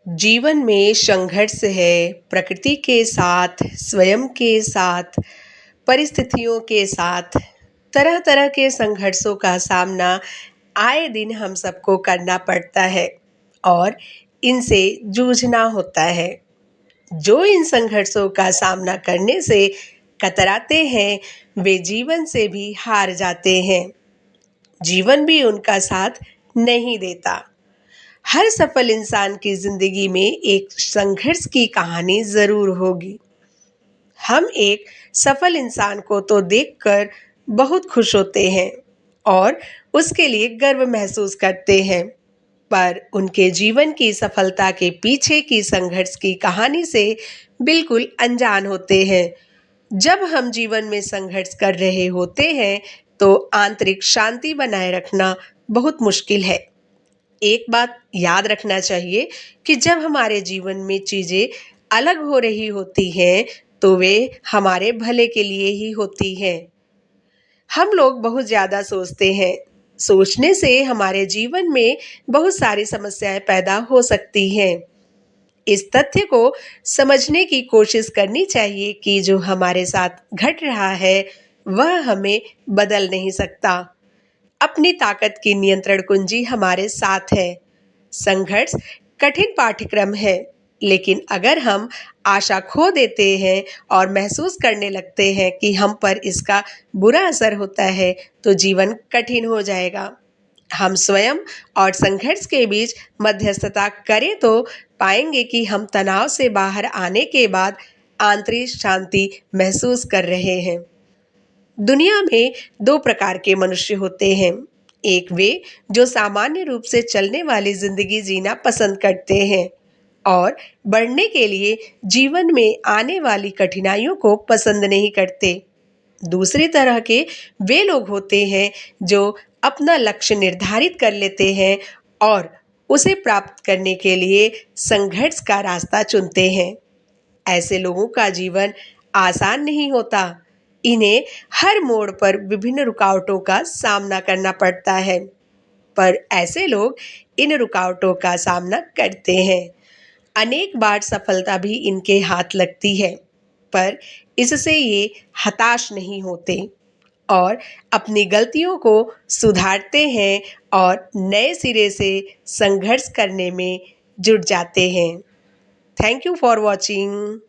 जीवन में संघर्ष है प्रकृति के साथ, स्वयं के साथ, परिस्थितियों के साथ। तरह-तरह के संघर्षों का सामना आए दिन हम सबको करना पड़ता है और इनसे जूझना होता है। जो इन संघर्षों का सामना करने से कतराते हैं, वे जीवन से भी हार जाते हैं। जीवन भी उनका साथ नहीं देता। हर सफल इंसान की जिंदगी में एक संघर्ष की कहानी जरूर होगी। हम एक सफल इंसान को तो देखकर बहुत खुश होते हैं और उसके लिए गर्व महसूस करते हैं, पर उनके जीवन की सफलता के पीछे की संघर्ष की कहानी से बिल्कुल अनजान होते हैं। जब हम जीवन में संघर्ष कर रहे होते हैं, तो आंतरिक शांति बनाए रखना बहुत मुश्किल है। एक बात याद रखना चाहिए कि जब हमारे जीवन में चीजें अलग हो रही होती हैं, तो वे हमारे भले के लिए ही होती हैं। हम लोग बहुत ज्यादा सोचते हैं। सोचने से हमारे जीवन में बहुत सारी समस्याएं पैदा हो सकती हैं। इस तथ्य को समझने की कोशिश करनी चाहिए कि जो हमारे साथ घट रहा है, वह हमें बदल नहीं सकता। अपनी ताकत की नियंत्रण कुंजी हमारे साथ है। संघर्ष कठिन पाठ्यक्रम है, लेकिन अगर हम आशा खो देते हैं और महसूस करने लगते हैं कि हम पर इसका बुरा असर होता है, तो जीवन कठिन हो जाएगा। हम स्वयं और संघर्ष के बीच मध्यस्थता करें तो पाएंगे कि हम तनाव से बाहर आने के बाद आंतरिक शांति महसूस कर रहे हैं। दुनिया में दो प्रकार के मनुष्य होते हैं। एक वे जो सामान्य रूप से चलने वाली जिंदगी जीना पसंद करते हैं और बढ़ने के लिए जीवन में आने वाली कठिनाइयों को पसंद नहीं करते। दूसरी तरह के वे लोग होते हैं जो अपना लक्ष्य निर्धारित कर लेते हैं और उसे प्राप्त करने के लिए संघर्ष का रास्ता चुनते हैं। ऐसे लोगों का जीवन आसान नहीं होता। इन्हें हर मोड़ पर विभिन्न रुकावटों का सामना करना पड़ता है, पर ऐसे लोग इन रुकावटों का सामना करते हैं। अनेक बार सफलता भी इनके हाथ लगती है, पर इससे ये हताश नहीं होते और अपनी गलतियों को सुधारते हैं और नए सिरे से संघर्ष करने में जुट जाते हैं। Thank you for watching.